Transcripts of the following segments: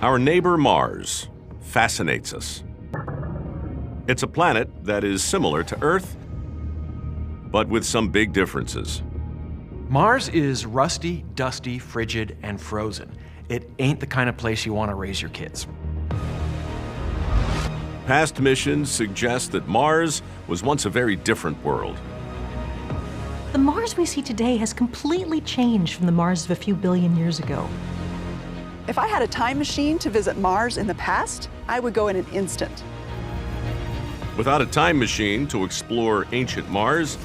Our neighbor Mars fascinates us. It's a planet that is similar to Earth, but with some big differences. Mars is rusty, dusty, frigid, and frozen. It ain't the kind of place you want to raise your kids. Past missions suggest that Mars was once a very different world. The Mars we see today has completely changed from the Mars of a few billion years ago. If I had a time machine to visit Mars in the past, I would go in an instant. Without a time machine to explore ancient Mars,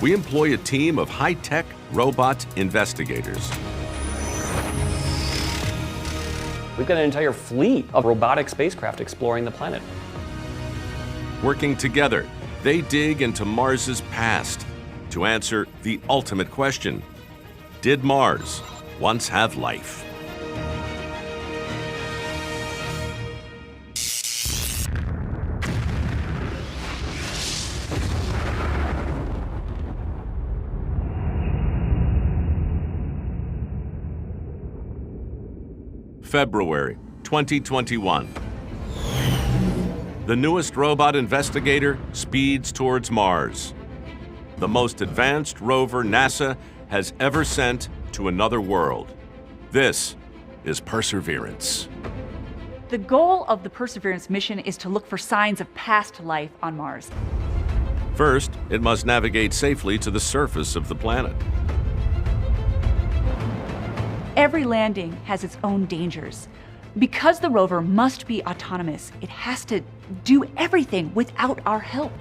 we employ a team of high-tech robot investigators. We've got an entire fleet of robotic spacecraft exploring the planet. Working together, they dig into Mars's past to answer the ultimate question: did Mars once have life? February 2021. The newest robot investigator speeds towards Mars, the most advanced rover NASA has ever sent to another world. This is Perseverance. The goal of the Perseverance mission is to look for signs of past life on Mars. First, it must navigate safely to the surface of the planet. Every landing has its own dangers. Because the rover must be autonomous, it has to do everything without our help.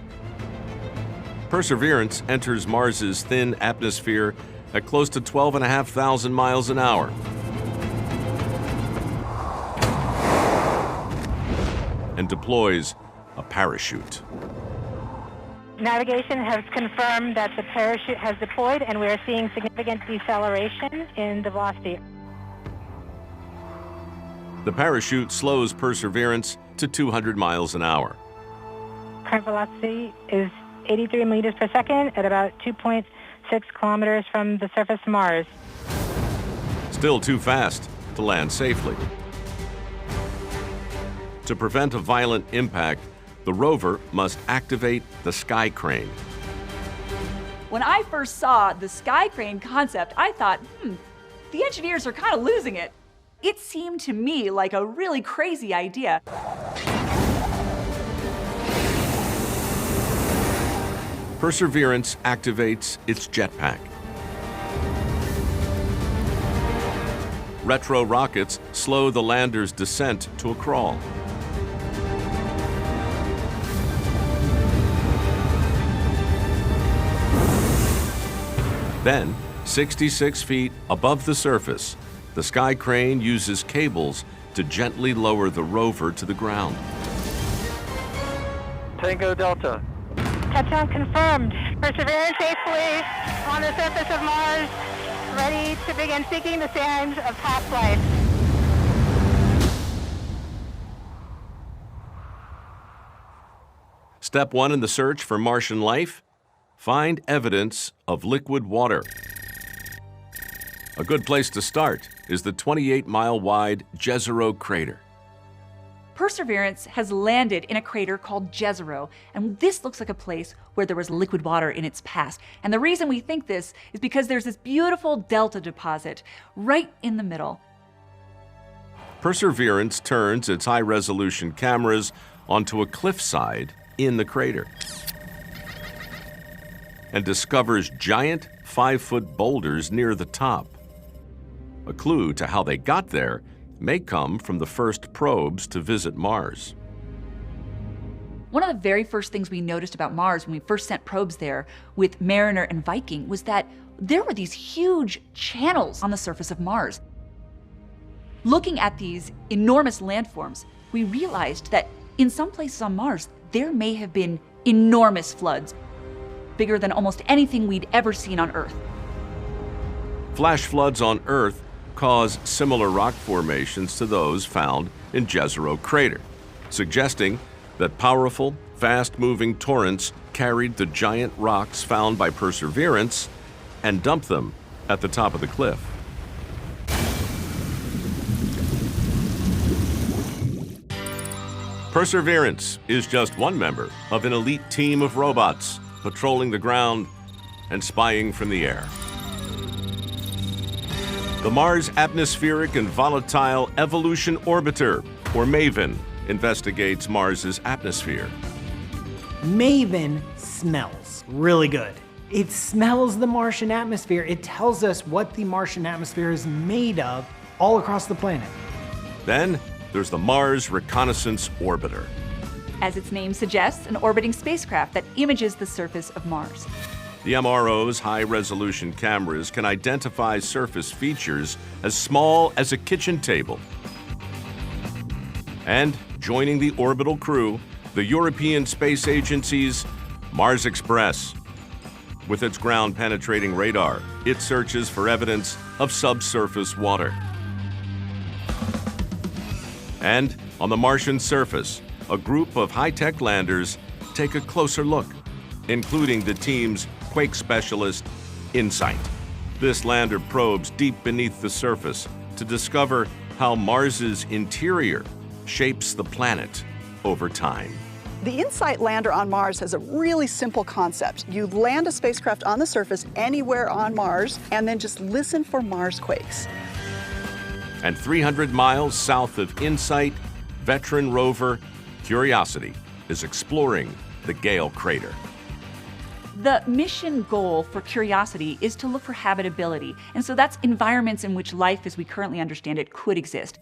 Perseverance enters Mars's thin atmosphere at close to 12,500 miles an hour. And deploys a parachute. Navigation has confirmed that the parachute has deployed, and we are seeing significant deceleration in the velocity. The parachute slows Perseverance to 200 miles an hour. Current velocity is 83 meters per second at about 2.6 kilometers from the surface of Mars. Still too fast to land safely. To prevent a violent impact, the rover must activate the sky crane. When I first saw the sky crane concept, I thought, the engineers are kind of losing it. It seemed to me like a really crazy idea. Perseverance activates its jetpack. Retro rockets slow the lander's descent to a crawl. Then, 66 feet above the surface, the sky crane uses cables to gently lower the rover to the ground. Tango Delta. Touchdown confirmed. Perseverance safely on the surface of Mars, ready to begin seeking the signs of past life. Step 1 in the search for Martian life: find evidence of liquid water. A good place to start is the 28-mile-wide Jezero crater. Perseverance has landed in a crater called Jezero, and this looks like a place where there was liquid water in its past. And the reason we think this is because there's this beautiful delta deposit right in the middle. Perseverance turns its high-resolution cameras onto a cliffside in the crater and discovers giant 5-foot boulders near the top. A clue to how they got there may come from the first probes to visit Mars. One of the very first things we noticed about Mars when we first sent probes there with Mariner and Viking was that there were these huge channels on the surface of Mars. Looking at these enormous landforms, we realized that in some places on Mars, there may have been enormous floods, bigger than almost anything we'd ever seen on Earth. Flash floods on Earth cause similar rock formations to those found in Jezero crater, suggesting that powerful, fast-moving torrents carried the giant rocks found by Perseverance and dumped them at the top of the cliff. Perseverance is just one member of an elite team of robots patrolling the ground and spying from the air. The Mars Atmospheric and Volatile Evolution Orbiter, or MAVEN, investigates Mars's atmosphere. MAVEN smells really good. It smells the Martian atmosphere. It tells us what the Martian atmosphere is made of all across the planet. Then there's the Mars Reconnaissance Orbiter. As its name suggests, an orbiting spacecraft that images the surface of Mars. The MRO's high-resolution cameras can identify surface features as small as a kitchen table. And joining the orbital crew, the European Space Agency's Mars Express. With its ground-penetrating radar, it searches for evidence of subsurface water. And on the Martian surface, a group of high-tech landers take a closer look, including the team's quake specialist, InSight. This lander probes deep beneath the surface to discover how Mars's interior shapes the planet over time. The InSight lander on Mars has a really simple concept. You land a spacecraft on the surface anywhere on Mars and then just listen for Mars quakes. And 300 miles south of InSight, veteran rover Curiosity is exploring the Gale crater. The mission goal for Curiosity is to look for habitability, and so that's environments in which life as we currently understand it could exist.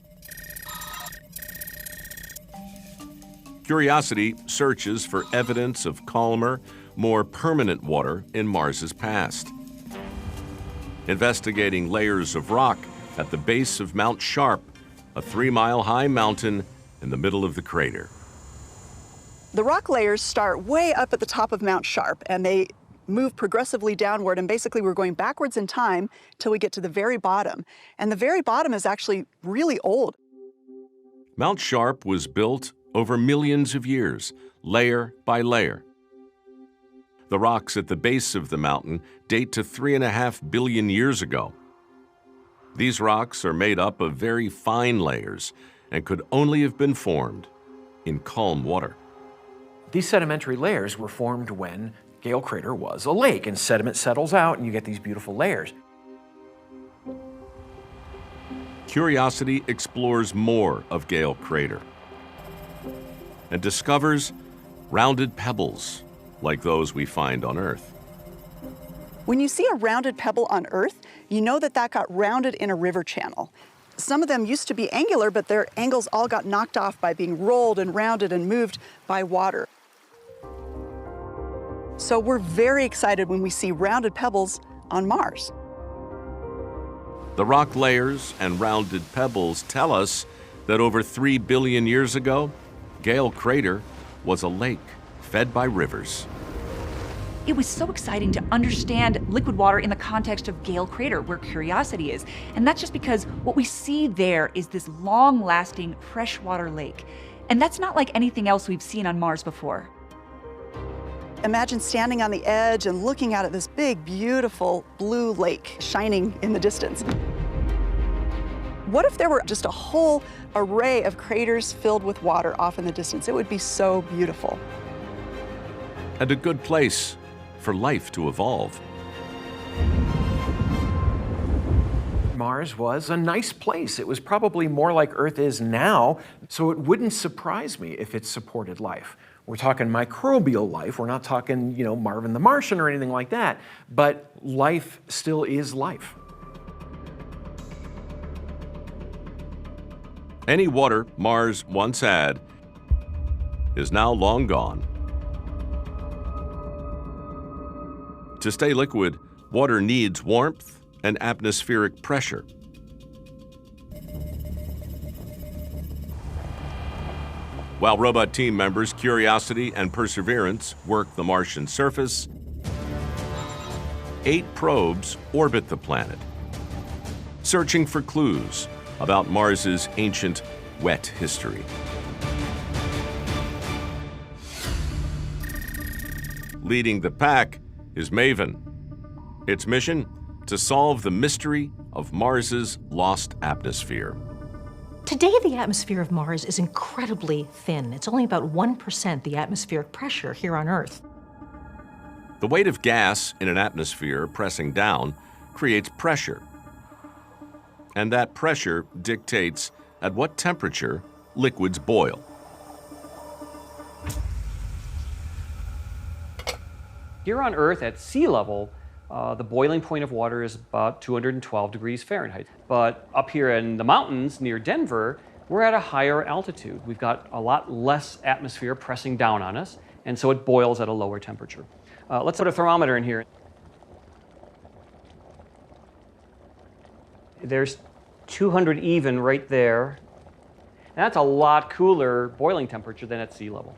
Curiosity searches for evidence of calmer, more permanent water in Mars's past. Investigating layers of rock at the base of Mount Sharp, a 3-mile-high mountain in the middle of the crater. The rock layers start way up at the top of Mount Sharp, and they move progressively downward, and basically we're going backwards in time till we get to the very bottom. And the very bottom is actually really old. Mount Sharp was built over millions of years, layer by layer. The rocks at the base of the mountain date to 3.5 billion years ago. These rocks are made up of very fine layers and could only have been formed in calm water. These sedimentary layers were formed when Gale Crater was a lake, and sediment settles out and you get these beautiful layers. Curiosity explores more of Gale Crater and discovers rounded pebbles like those we find on Earth. When you see a rounded pebble on Earth, you know that that got rounded in a river channel. Some of them used to be angular, but their angles all got knocked off by being rolled and rounded and moved by water. So we're very excited when we see rounded pebbles on Mars. The rock layers and rounded pebbles tell us that over 3 billion years ago, Gale Crater was a lake fed by rivers. It was so exciting to understand liquid water in the context of Gale Crater, where Curiosity is. And that's just because what we see there is this long-lasting freshwater lake. And that's not like anything else we've seen on Mars before. Imagine standing on the edge and looking out at this big, beautiful blue lake shining in the distance. What if there were just a whole array of craters filled with water off in the distance? It would be so beautiful. And a good place for life to evolve. Mars was a nice place. It was probably more like Earth is now, so it wouldn't surprise me if it supported life. We're talking microbial life. We're not talking, Marvin the Martian or anything like that, but life still is life. Any water Mars once had is now long gone. To stay liquid, water needs warmth and atmospheric pressure. While robot team members Curiosity and Perseverance work the Martian surface, 8 probes orbit the planet, searching for clues about Mars's ancient wet history. Leading the pack is MAVEN. Its mission? To solve the mystery of Mars's lost atmosphere. Today, the atmosphere of Mars is incredibly thin. It's only about 1% the atmospheric pressure here on Earth. The weight of gas in an atmosphere pressing down creates pressure. And that pressure dictates at what temperature liquids boil. Here on Earth at sea level, the boiling point of water is about 212 degrees Fahrenheit. But up here in the mountains near Denver, we're at a higher altitude. We've got a lot less atmosphere pressing down on us, and so it boils at a lower temperature. Let's put a thermometer in here. There's 200 even right there. And that's a lot cooler boiling temperature than at sea level.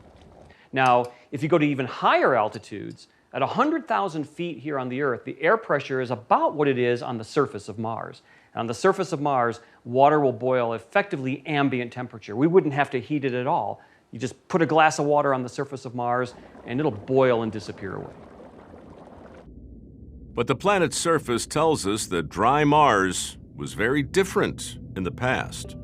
Now, if you go to even higher altitudes, at 100,000 feet here on the Earth, the air pressure is about what it is on the surface of Mars. And on the surface of Mars, water will boil effectively ambient temperature. We wouldn't have to heat it at all. You just put a glass of water on the surface of Mars, and it'll boil and disappear away. But the planet's surface tells us that dry Mars was very different in the past.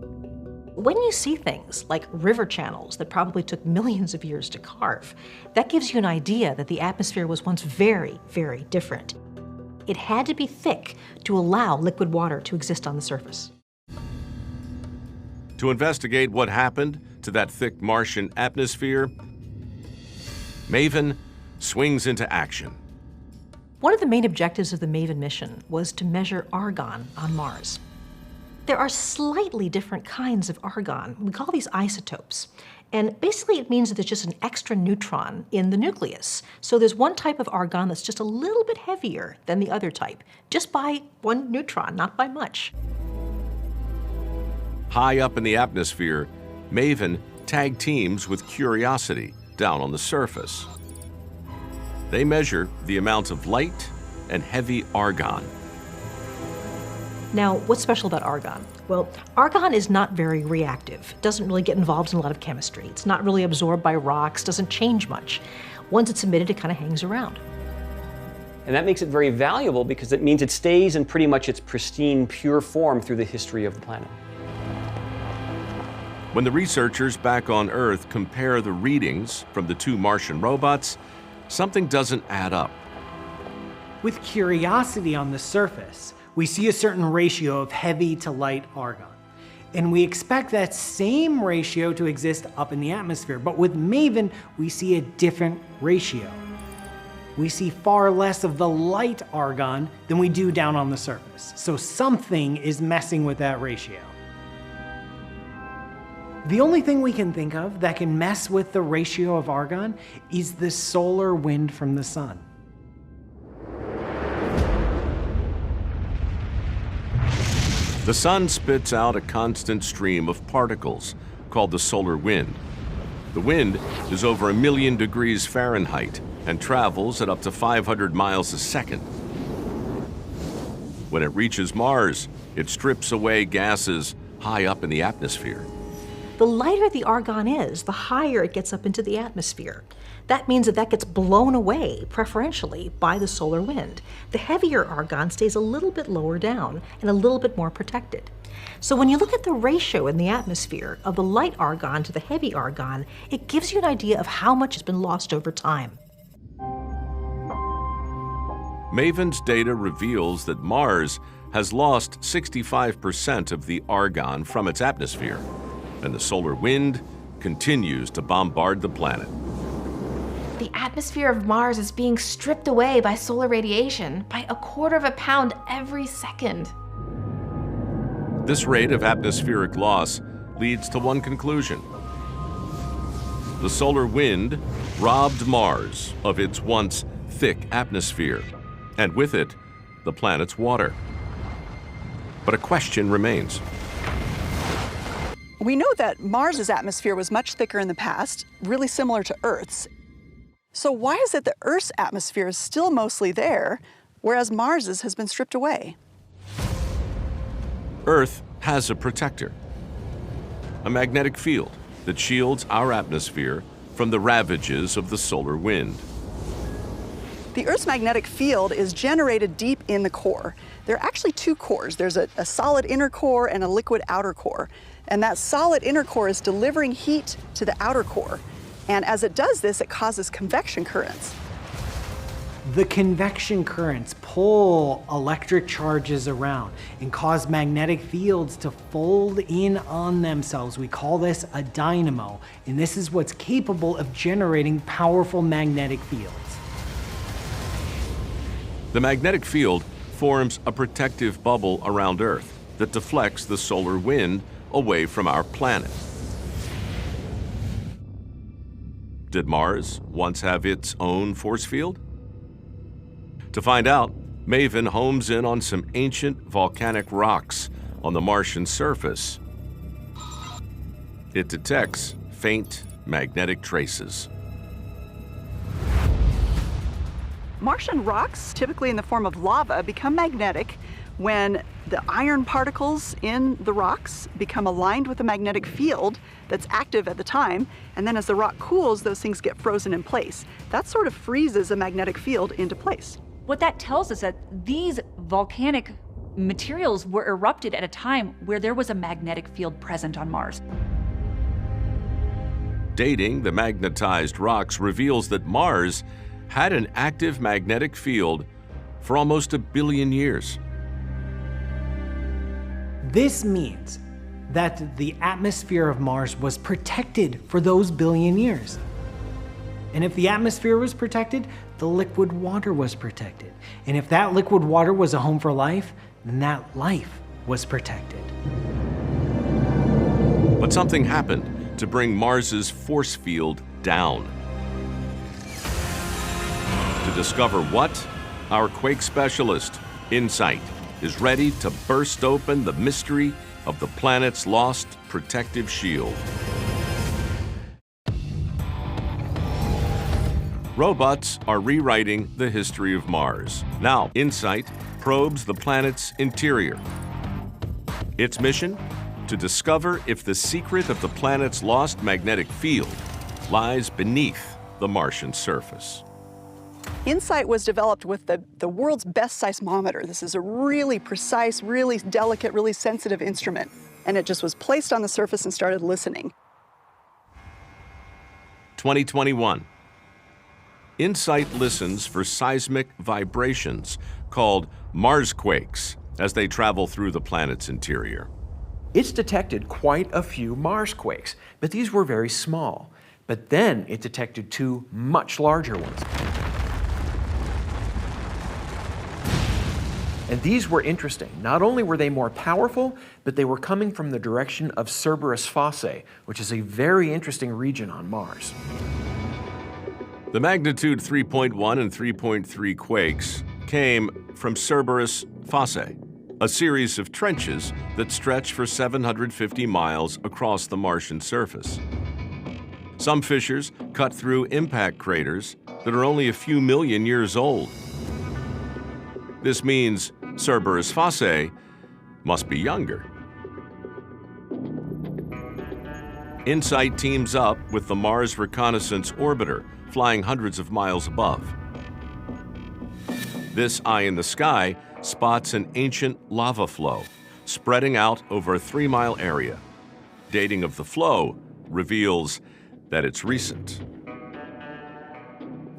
When you see things like river channels that probably took millions of years to carve, that gives you an idea that the atmosphere was once very, very different. It had to be thick to allow liquid water to exist on the surface. To investigate what happened to that thick Martian atmosphere, MAVEN swings into action. One of the main objectives of the MAVEN mission was to measure argon on Mars. There are slightly different kinds of argon. We call these isotopes. And basically it means that there's just an extra neutron in the nucleus. So there's one type of argon that's just a little bit heavier than the other type, just by one neutron, not by much. High up in the atmosphere, MAVEN tag teams with Curiosity down on the surface. They measure the amount of light and heavy argon. Now, what's special about argon? Well, argon is not very reactive. It doesn't really get involved in a lot of chemistry. It's not really absorbed by rocks, doesn't change much. Once it's emitted, it kind of hangs around. And that makes it very valuable because it means it stays in pretty much its pristine, pure form through the history of the planet. When the researchers back on Earth compare the readings from the two Martian robots, something doesn't add up. With Curiosity on the surface, we see a certain ratio of heavy to light argon. And we expect that same ratio to exist up in the atmosphere. But with MAVEN, we see a different ratio. We see far less of the light argon than we do down on the surface. So something is messing with that ratio. The only thing we can think of that can mess with the ratio of argon is the solar wind from the sun. The sun spits out a constant stream of particles called the solar wind. The wind is over 1 million degrees Fahrenheit and travels at up to 500 miles a second. When it reaches Mars, it strips away gases high up in the atmosphere. The lighter the argon is, the higher it gets up into the atmosphere. That means that gets blown away, preferentially, by the solar wind. The heavier argon stays a little bit lower down and a little bit more protected. So when you look at the ratio in the atmosphere of the light argon to the heavy argon, it gives you an idea of how much has been lost over time. MAVEN's data reveals that Mars has lost 65% of the argon from its atmosphere, and the solar wind continues to bombard the planet. The atmosphere of Mars is being stripped away by solar radiation by 1/4 pound every second. This rate of atmospheric loss leads to one conclusion. The solar wind robbed Mars of its once thick atmosphere, and with it, the planet's water. But a question remains. We know that Mars's atmosphere was much thicker in the past, really similar to Earth's. So why is it that Earth's atmosphere is still mostly there, whereas Mars's has been stripped away? Earth has a protector, a magnetic field that shields our atmosphere from the ravages of the solar wind. The Earth's magnetic field is generated deep in the core. There are actually two cores. There's a solid inner core and a liquid outer core. And that solid inner core is delivering heat to the outer core. And as it does this, it causes convection currents. The convection currents pull electric charges around and cause magnetic fields to fold in on themselves. We call this a dynamo, and this is what's capable of generating powerful magnetic fields. The magnetic field forms a protective bubble around Earth that deflects the solar wind away from our planet. Did Mars once have its own force field? To find out, Maven homes in on some ancient volcanic rocks on the Martian surface. It detects faint magnetic traces. Martian rocks, typically in the form of lava, become magnetic when the iron particles in the rocks become aligned with the magnetic field that's active at the time, and then as the rock cools, those things get frozen in place. That sort of freezes a magnetic field into place. What that tells us that these volcanic materials were erupted at a time where there was a magnetic field present on Mars. Dating the magnetized rocks reveals that Mars had an active magnetic field for almost 1 billion years. This means that the atmosphere of Mars was protected for those billion years. And if the atmosphere was protected, the liquid water was protected. And if that liquid water was a home for life, then that life was protected. But something happened to bring Mars's force field down. To discover what, our quake specialist, InSight, is ready to burst open the mystery of the planet's lost protective shield. Robots are rewriting the history of Mars. Now, InSight probes the planet's interior. Its mission? To discover if the secret of the planet's lost magnetic field lies beneath the Martian surface. InSight was developed with the world's best seismometer. This is a really precise, really delicate, really sensitive instrument. And it just was placed on the surface and started listening. 2021. InSight listens for seismic vibrations called Marsquakes as they travel through the planet's interior. It's detected quite a few Marsquakes, but these were very small. But then it detected 2 much larger ones. And these were interesting. Not only were they more powerful, but they were coming from the direction of Cerberus Fossae, which is a very interesting region on Mars. The magnitude 3.1 and 3.3 quakes came from Cerberus Fossae, a series of trenches that stretch for 750 miles across the Martian surface. Some fissures cut through impact craters that are only a few million years old. This means Cerberus Fossae must be younger. InSight teams up with the Mars Reconnaissance Orbiter, flying hundreds of miles above. This eye in the sky spots an ancient lava flow spreading out over a 3-mile area. Dating of the flow reveals that it's recent.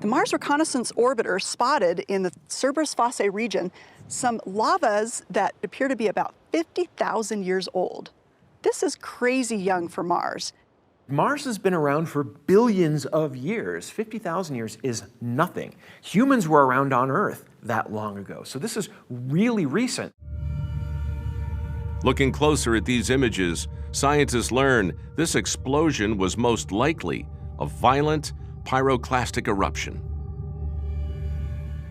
The Mars Reconnaissance Orbiter spotted in the Cerberus Fossae region some lavas that appear to be about 50,000 years old. This is crazy young for Mars. Mars has been around for billions of years. 50,000 years is nothing. Humans were around on Earth that long ago, so this is really recent. Looking closer at these images, scientists learn this explosion was most likely a violent pyroclastic eruption.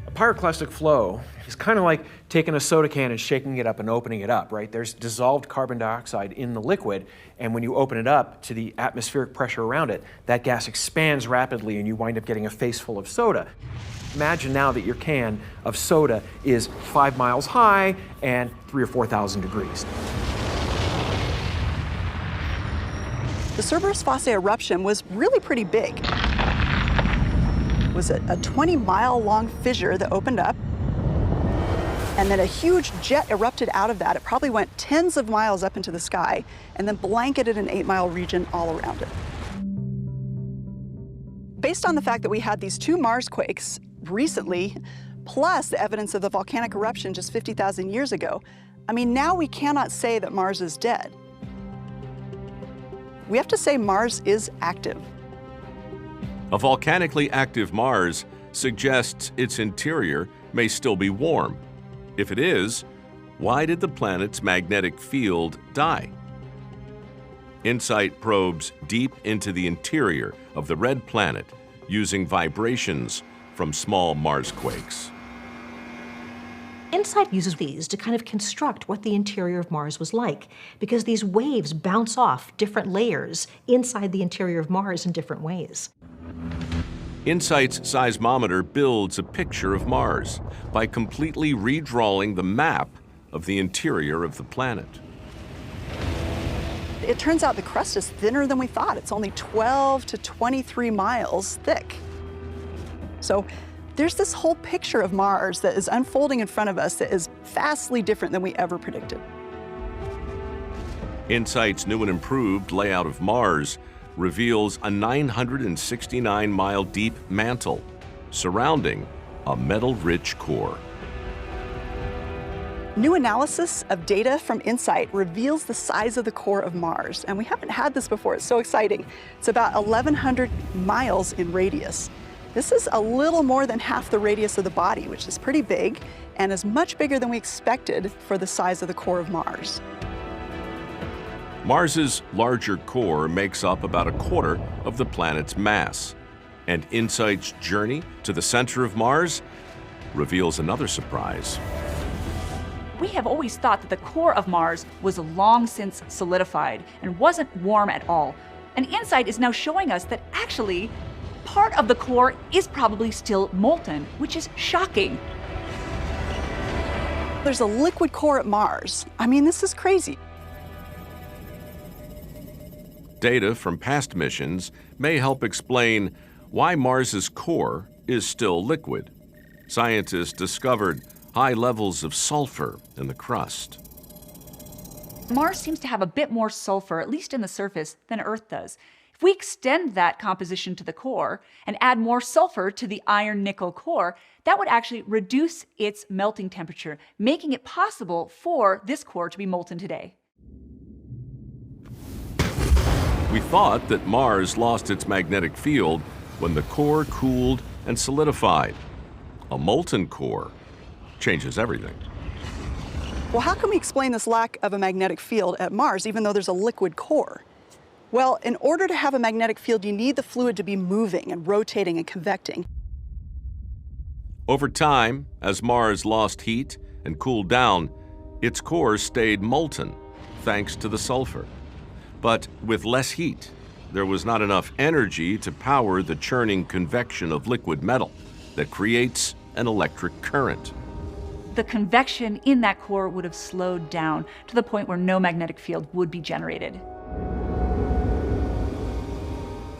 A pyroclastic flow is kind of like taking a soda can and shaking it up and opening it up, right? There's dissolved carbon dioxide in the liquid, and when you open it up to the atmospheric pressure around it, that gas expands rapidly and you wind up getting a face full of soda. Imagine now that your can of soda is 5 miles high and 3,000 or 4,000 degrees. The Cerberus Fossae eruption was really pretty big. was a 20-mile long fissure that opened up, and then a huge jet erupted out of that. It probably went tens of miles up into the sky and then blanketed an 8-mile region all around it. Based on the fact that we had these 2 Mars quakes recently, plus the evidence of the volcanic eruption just 50,000 years ago, I mean, now we cannot say that Mars is dead. We have to say Mars is active. A volcanically active Mars suggests its interior may still be warm. If it is, why did the planet's magnetic field die? InSight probes deep into the interior of the red planet using vibrations from small Mars quakes. InSight uses these to kind of construct what the interior of Mars was like, because these waves bounce off different layers inside the interior of Mars in different ways. InSight's seismometer builds a picture of Mars by completely redrawing the map of the interior of the planet. It turns out the crust is thinner than we thought. It's only 12 to 23 miles thick. So there's this whole picture of Mars that is unfolding in front of us that is vastly different than we ever predicted. InSight's new and improved layout of Mars reveals a 969-mile deep mantle surrounding a metal-rich core. New analysis of data from InSight reveals the size of the core of Mars, and we haven't had this before. It's so exciting. It's about 1,100 miles in radius. This is a little more than half the radius of the body, which is pretty big and is much bigger than we expected for the size of the core of Mars. Mars's larger core makes up about a quarter of the planet's mass, and InSight's journey to the center of Mars reveals another surprise. We have always thought that the core of Mars was long since solidified and wasn't warm at all. And InSight is now showing us that actually, part of the core is probably still molten, which is shocking. There's a liquid core at Mars. I mean, this is crazy. Data from past missions may help explain why Mars's core is still liquid. Scientists discovered high levels of sulfur in the crust. Mars seems to have a bit more sulfur, at least in the surface, than Earth does. If we extend that composition to the core and add more sulfur to the iron-nickel core, that would actually reduce its melting temperature, making it possible for this core to be molten today. We thought that Mars lost its magnetic field when the core cooled and solidified. A molten core changes everything. Well, how can we explain this lack of a magnetic field at Mars, even though there's a liquid core? Well, in order to have a magnetic field, you need the fluid to be moving and rotating and convecting. Over time, as Mars lost heat and cooled down, its core stayed molten, thanks to the sulfur. But with less heat, there was not enough energy to power the churning convection of liquid metal that creates an electric current. The convection in that core would have slowed down to the point where no magnetic field would be generated.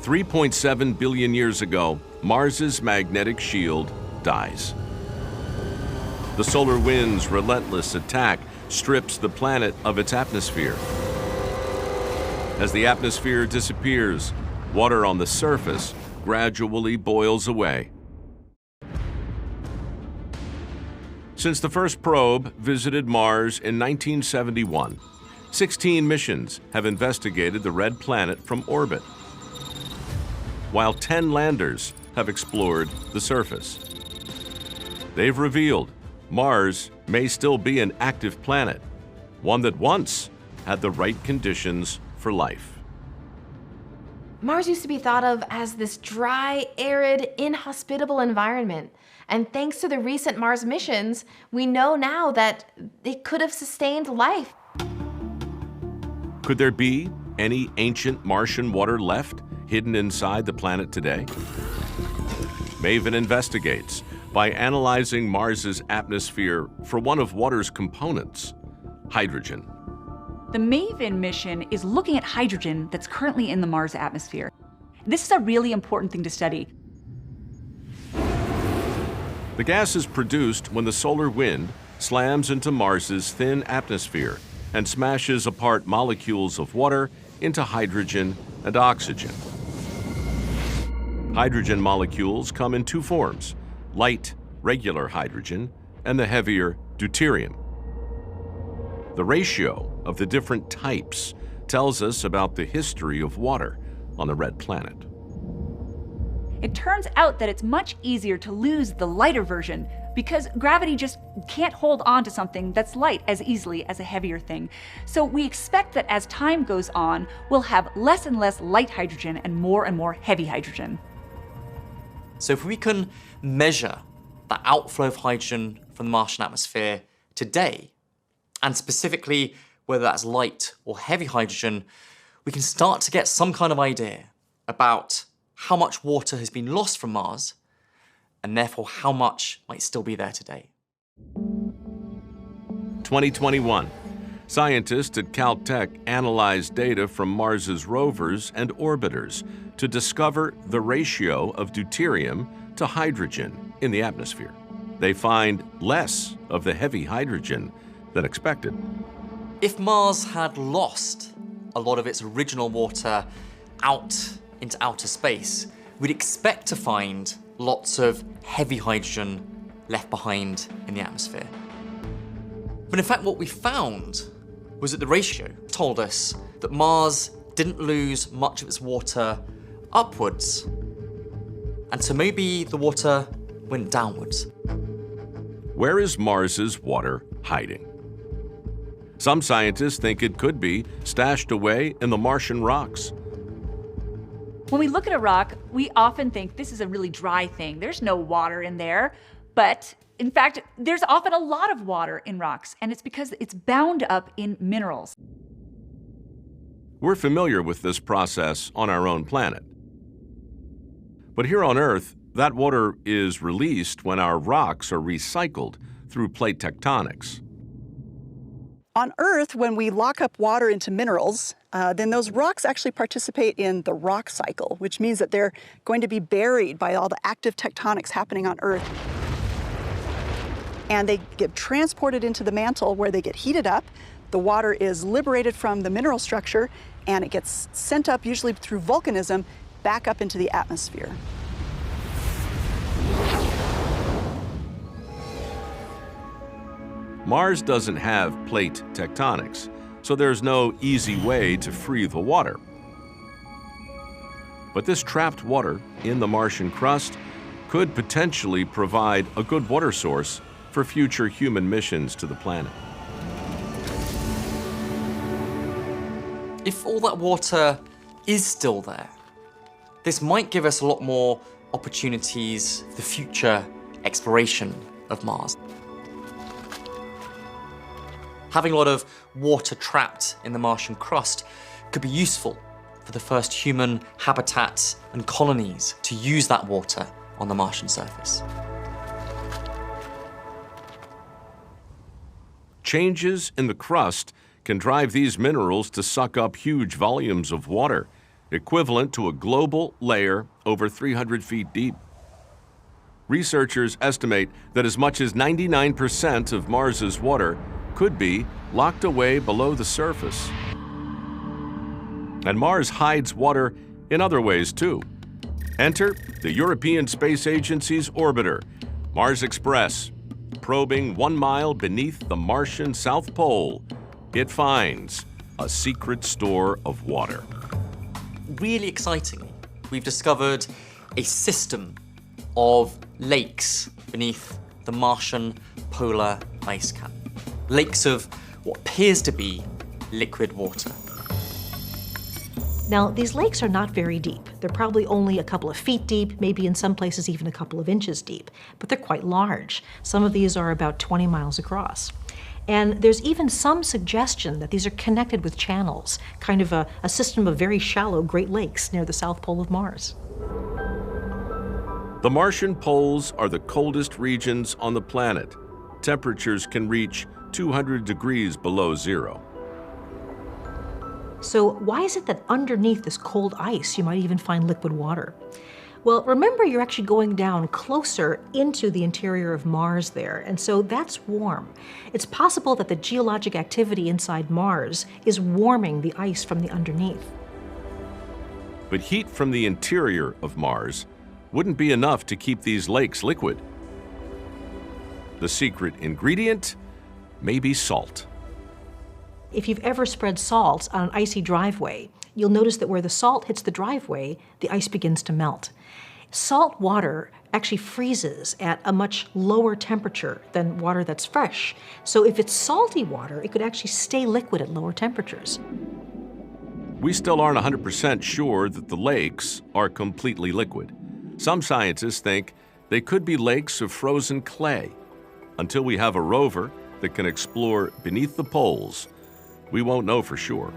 3.7 billion years ago, Mars's magnetic shield dies. The solar wind's relentless attack strips the planet of its atmosphere. As the atmosphere disappears, water on the surface gradually boils away. Since the first probe visited Mars in 1971, 16 missions have investigated the red planet from orbit, while 10 landers have explored the surface. They've revealed Mars may still be an active planet, one that once had the right conditions for life. Mars used to be thought of as this dry, arid, inhospitable environment. And thanks to the recent Mars missions, we know now that it could have sustained life. Could there be any ancient Martian water left hidden inside the planet today? MAVEN investigates by analyzing Mars's atmosphere for one of water's components, hydrogen. The MAVEN mission is looking at hydrogen that's currently in the Mars atmosphere. This is a really important thing to study. The gas is produced when the solar wind slams into Mars's thin atmosphere and smashes apart molecules of water into hydrogen and oxygen. Hydrogen molecules come in two forms: light, regular hydrogen, and the heavier deuterium. The ratio of the different types tells us about the history of water on the red planet. It turns out that it's much easier to lose the lighter version because gravity just can't hold on to something that's light as easily as a heavier thing. So we expect that as time goes on, we'll have less and less light hydrogen and more heavy hydrogen. So if we can measure the outflow of hydrogen from the Martian atmosphere today, and specifically whether that's light or heavy hydrogen, we can start to get some kind of idea about how much water has been lost from Mars, and therefore how much might still be there today. 2021, scientists at Caltech analyzed data from Mars's rovers and orbiters to discover the ratio of deuterium to hydrogen in the atmosphere. They find less of the heavy hydrogen than expected. If Mars had lost a lot of its original water out into outer space, we'd expect to find lots of heavy hydrogen left behind in the atmosphere. But in fact, what we found was that the ratio told us that Mars didn't lose much of its water upwards, and so maybe the water went downwards. Where is Mars's water hiding? Some scientists think it could be stashed away in the Martian rocks. When we look at a rock, we often think this is a really dry thing. There's no water in there. But in fact, there's often a lot of water in rocks, and it's because it's bound up in minerals. We're familiar with this process on our own planet. But here on Earth, that water is released when our rocks are recycled through plate tectonics. On Earth, when we lock up water into minerals, then those rocks actually participate in the rock cycle, which means that they're going to be buried by all the active tectonics happening on Earth. And they get transported into the mantle where they get heated up. The water is liberated from the mineral structure, and it gets sent up, usually through volcanism, back up into the atmosphere. Mars doesn't have plate tectonics, so there's no easy way to free the water. But this trapped water in the Martian crust could potentially provide a good water source for future human missions to the planet. If all that water is still there, this might give us a lot more opportunities for the future exploration of Mars. Having a lot of water trapped in the Martian crust could be useful for the first human habitats and colonies to use that water on the Martian surface. Changes in the crust can drive these minerals to suck up huge volumes of water, equivalent to a global layer over 300 feet deep. Researchers estimate that as much as 99% of Mars's water could be locked away below the surface. And Mars hides water in other ways too. Enter the European Space Agency's orbiter, Mars Express. Probing 1 mile beneath the Martian South Pole, it finds a secret store of water. Really excitingly, we've discovered a system of lakes beneath the Martian polar ice cap. Lakes of what appears to be liquid water. Now, these lakes are not very deep. They're probably only a couple of feet deep, maybe in some places even a couple of inches deep, but they're quite large. Some of these are about 20 miles across. And there's even some suggestion that these are connected with channels, kind of a system of very shallow Great Lakes near the south pole of Mars. The Martian poles are the coldest regions on the planet. Temperatures can reach 200 degrees below zero. So why is it that underneath this cold ice you might even find liquid water? Well, remember you're actually going down closer into the interior of Mars there, and so that's warm. It's possible that the geologic activity inside Mars is warming the ice from the underneath. But heat from the interior of Mars wouldn't be enough to keep these lakes liquid. The secret ingredient may be salt. If you've ever spread salt on an icy driveway, you'll notice that where the salt hits the driveway, the ice begins to melt. Salt water actually freezes at a much lower temperature than water that's fresh. So if it's salty water, it could actually stay liquid at lower temperatures. We still aren't 100% sure that the lakes are completely liquid. Some scientists think they could be lakes of frozen clay. Until we have a rover that can explore beneath the poles, we won't know for sure.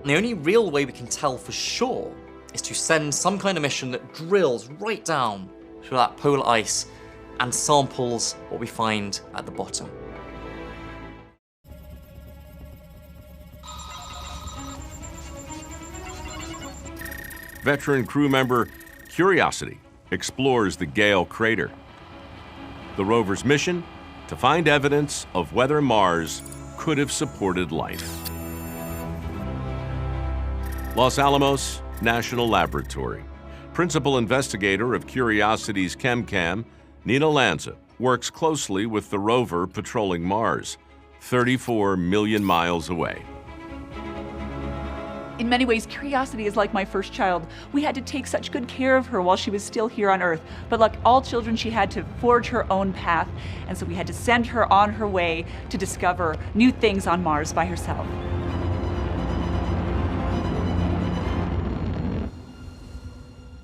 The only real way we can tell for sure is to send some kind of mission that drills right down through that polar ice and samples what we find at the bottom. Veteran crew member Curiosity explores the Gale crater. The rover's mission? To find evidence of whether Mars could have supported life. Los Alamos National Laboratory. Principal investigator of Curiosity's ChemCam, Nina Lanza, works closely with the rover patrolling Mars, 34 million miles away. In many ways, Curiosity is like my first child. We had to take such good care of her while she was still here on Earth. But like all children, she had to forge her own path. And so we had to send her on her way to discover new things on Mars by herself.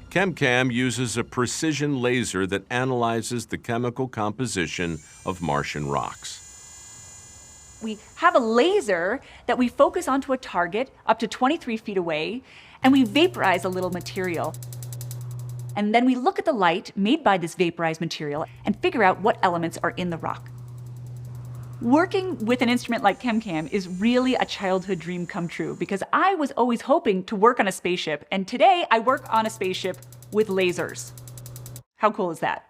ChemCam uses a precision laser that analyzes the chemical composition of Martian rocks. We have a laser that we focus onto a target up to 23 feet away, and we vaporize a little material. And then we look at the light made by this vaporized material and figure out what elements are in the rock. Working with an instrument like ChemCam is really a childhood dream come true because I was always hoping to work on a spaceship, and today I work on a spaceship with lasers. How cool is that?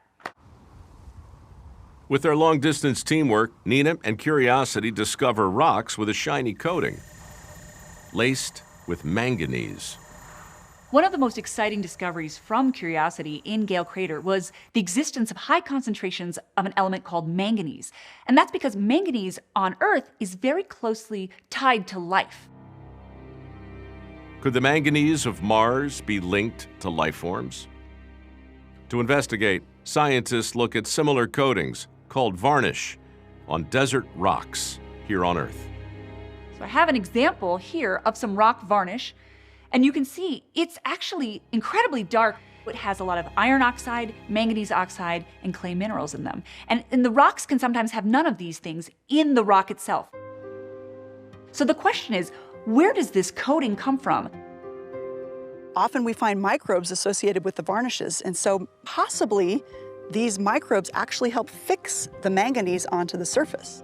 With their long-distance teamwork, Nina and Curiosity discover rocks with a shiny coating, laced with manganese. One of the most exciting discoveries from Curiosity in Gale Crater was the existence of high concentrations of an element called manganese. And that's because manganese on Earth is very closely tied to life. Could the manganese of Mars be linked to life forms? To investigate, scientists look at similar coatings called varnish on desert rocks here on Earth. So I have an example here of some rock varnish, and you can see it's actually incredibly dark. It has a lot of iron oxide, manganese oxide, and clay minerals in them. And the rocks can sometimes have none of these things in the rock itself. So the question is, where does this coating come from? Often we find microbes associated with the varnishes, and so possibly these microbes actually help fix the manganese onto the surface.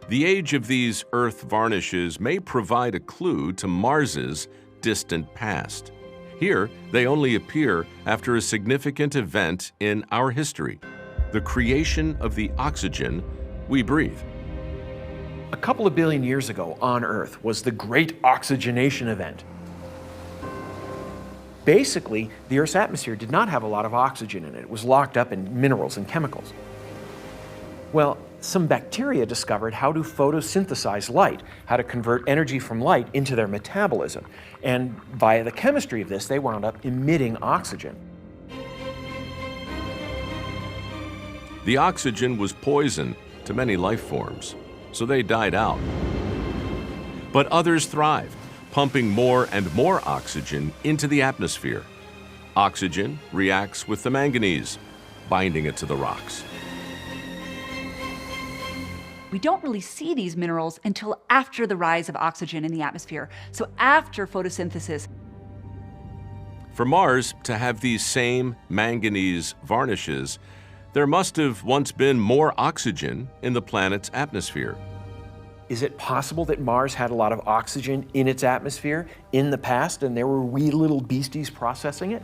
The age of these Earth varnishes may provide a clue to Mars's distant past. Here, they only appear after a significant event in our history, the creation of the oxygen we breathe. A couple of billion years ago on Earth was the Great Oxygenation Event. Basically, the Earth's atmosphere did not have a lot of oxygen in it. It was locked up in minerals and chemicals. Well, some bacteria discovered how to photosynthesize light, how to convert energy from light into their metabolism. And via the chemistry of this, they wound up emitting oxygen. The oxygen was poison to many life forms, so they died out. But others thrived, pumping more and more oxygen into the atmosphere. Oxygen reacts with the manganese, binding it to the rocks. We don't really see these minerals until after the rise of oxygen in the atmosphere, so after photosynthesis. For Mars to have these same manganese varnishes, there must have once been more oxygen in the planet's atmosphere. Is it possible that Mars had a lot of oxygen in its atmosphere in the past and there were wee little beasties processing it?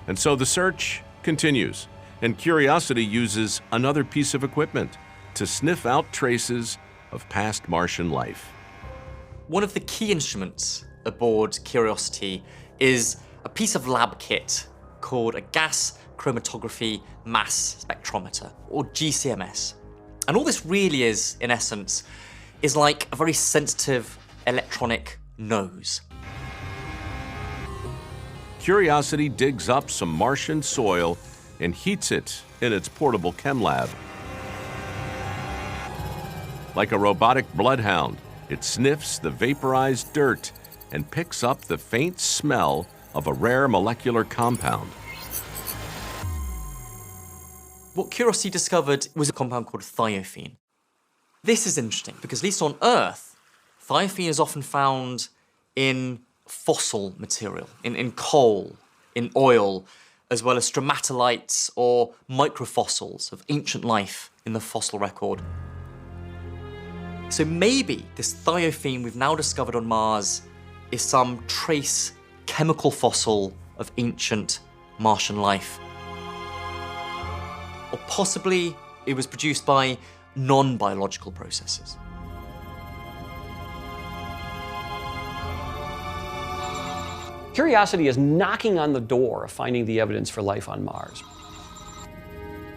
And so the search continues, and Curiosity uses another piece of equipment to sniff out traces of past Martian life. One of the key instruments aboard Curiosity is a piece of lab kit called a gas chromatography mass spectrometer, or GCMS. And all this really is, in essence, is like a very sensitive electronic nose. Curiosity digs up some Martian soil and heats it in its portable chem lab. Like a robotic bloodhound, it sniffs the vaporized dirt and picks up the faint smell of a rare molecular compound. What Curiosity discovered was a compound called thiophene. This is interesting because, at least on Earth, thiophene is often found in fossil material, in coal, in oil, as well as stromatolites or microfossils of ancient life in the fossil record. So maybe this thiophene we've now discovered on Mars is some trace chemical fossil of ancient Martian life. Or possibly it was produced by non-biological processes. Curiosity is knocking on the door of finding the evidence for life on Mars.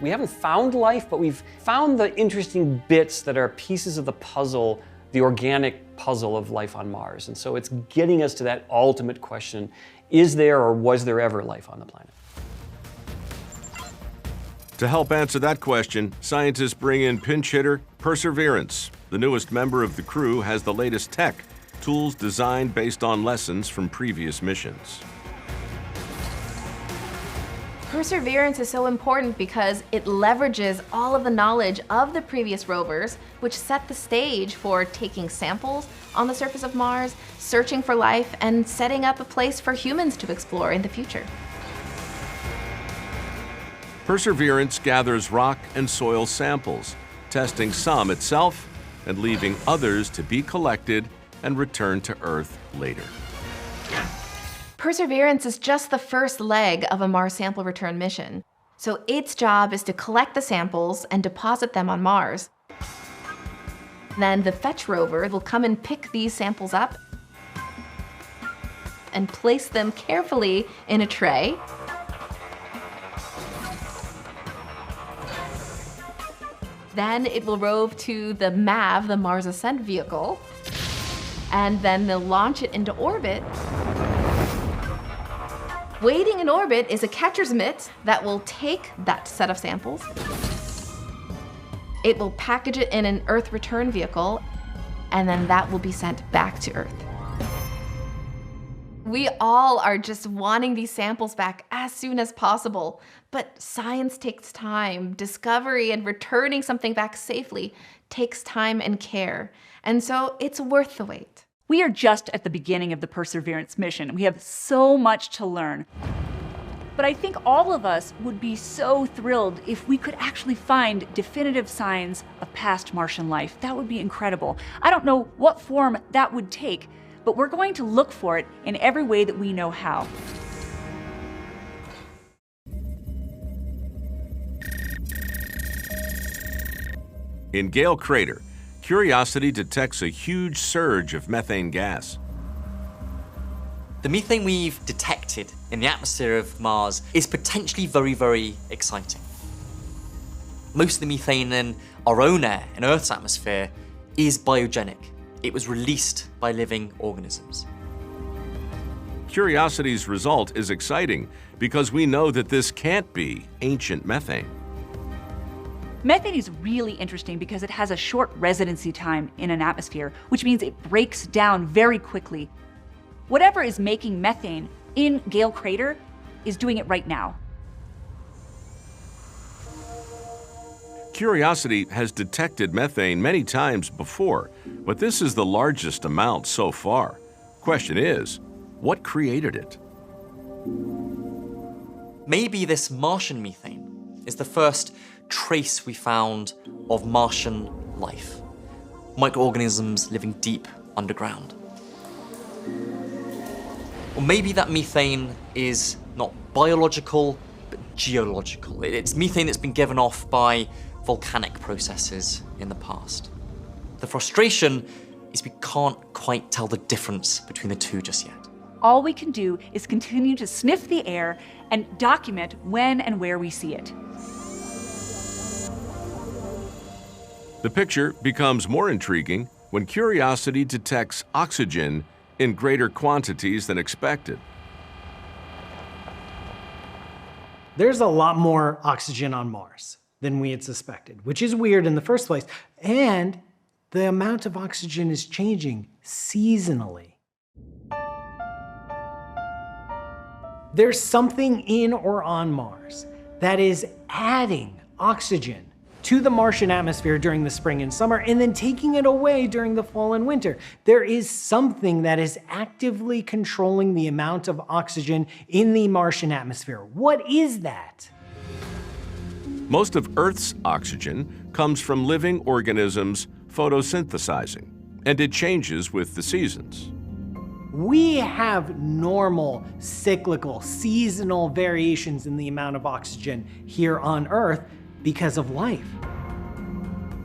We haven't found life, but we've found the interesting bits that are pieces of the puzzle, the organic puzzle of life on Mars. And so it's getting us to that ultimate question, is there or was there ever life on the planet? To help answer that question, scientists bring in pinch hitter Perseverance. The newest member of the crew has the latest tech, tools designed based on lessons from previous missions. Perseverance is so important because it leverages all of the knowledge of the previous rovers, which set the stage for taking samples on the surface of Mars, searching for life, and setting up a place for humans to explore in the future. Perseverance gathers rock and soil samples, testing some itself and leaving others to be collected and returned to Earth later. Perseverance is just the first leg of a Mars sample return mission. So its job is to collect the samples and deposit them on Mars. Then the Fetch rover will come and pick these samples up and place them carefully in a tray. Then it will rove to the MAV, the Mars Ascent Vehicle, and then they'll launch it into orbit. Waiting in orbit is a catcher's mitt that will take that set of samples. It will package it in an Earth return vehicle, and then that will be sent back to Earth. We all are just wanting these samples back as soon as possible, but science takes time. Discovery and returning something back safely takes time and care, and so it's worth the wait. We are just at the beginning of the Perseverance mission. We have so much to learn. But I think all of us would be so thrilled if we could actually find definitive signs of past Martian life. That would be incredible. I don't know what form that would take, but we're going to look for it in every way that we know how. In Gale Crater, Curiosity detects a huge surge of methane gas. The methane we've detected in the atmosphere of Mars is potentially very, very exciting. Most of the methane in our own air, in Earth's atmosphere, is biogenic. It was released by living organisms. Curiosity's result is exciting because we know that this can't be ancient methane. Methane is really interesting because it has a short residency time in an atmosphere, which means it breaks down very quickly. Whatever is making methane in Gale Crater is doing it right now. Curiosity has detected methane many times before, but this is the largest amount so far. Question is, what created it? Maybe this Martian methane is the first trace we found of Martian life. Microorganisms living deep underground. Or maybe that methane is not biological, but geological. It's methane that's been given off by volcanic processes in the past. The frustration is we can't quite tell the difference between the two just yet. All we can do is continue to sniff the air and document when and where we see it. The picture becomes more intriguing when Curiosity detects oxygen in greater quantities than expected. There's a lot more oxygen on Mars than we had suspected, which is weird in the first place. And the amount of oxygen is changing seasonally. There's something in or on Mars that is adding oxygen to the Martian atmosphere during the spring and summer, and then taking it away during the fall and winter. There is something that is actively controlling the amount of oxygen in the Martian atmosphere. What is that? Most of Earth's oxygen comes from living organisms photosynthesizing, and it changes with the seasons. We have normal, cyclical, seasonal variations in the amount of oxygen here on Earth because of life.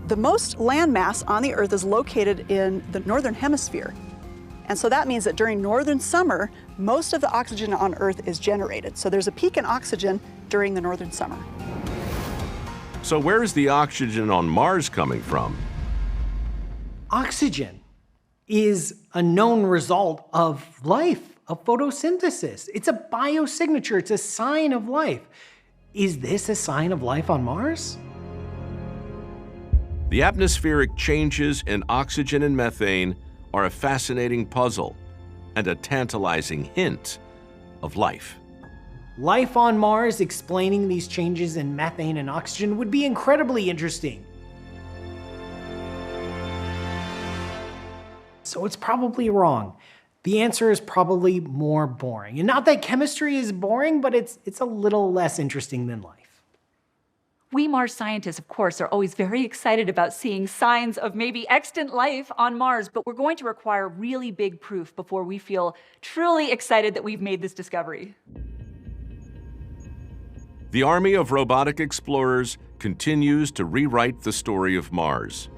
The most land mass on the Earth is located in the northern hemisphere. And so that means that during northern summer, most of the oxygen on Earth is generated. So there's a peak in oxygen during the northern summer. So where is the oxygen on Mars coming from? Oxygen is a known result of life, of photosynthesis. It's a biosignature, it's a sign of life. Is this a sign of life on Mars? The atmospheric changes in oxygen and methane are a fascinating puzzle and a tantalizing hint of life. Life on Mars explaining these changes in methane and oxygen would be incredibly interesting. So it's probably wrong. The answer is probably more boring. And not that chemistry is boring, but it's a little less interesting than life. We Mars scientists, of course, are always very excited about seeing signs of maybe extant life on Mars, but we're going to require really big proof before we feel truly excited that we've made this discovery. The army of robotic explorers continues to rewrite the story of Mars,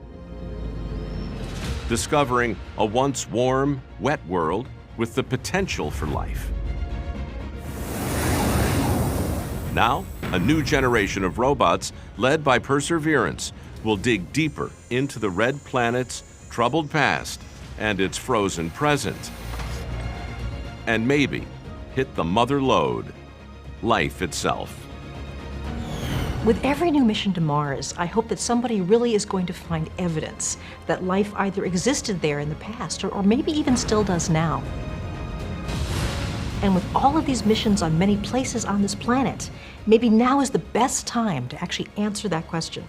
discovering a once warm, wet world with the potential for life. Now, a new generation of robots, led by Perseverance, will dig deeper into the red planet's troubled past and its frozen present, and maybe hit the mother lode, life itself. With every new mission to Mars, I hope that somebody really is going to find evidence that life either existed there in the past or maybe even still does now. And with all of these missions on many places on this planet, maybe now is the best time to actually answer that question.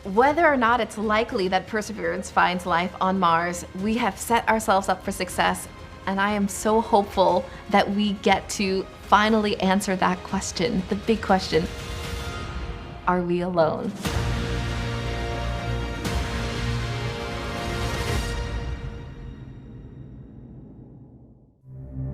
Whether or not it's likely that Perseverance finds life on Mars, we have set ourselves up for success, and I am so hopeful that we get to finally answer that question, the big question. Are we alone?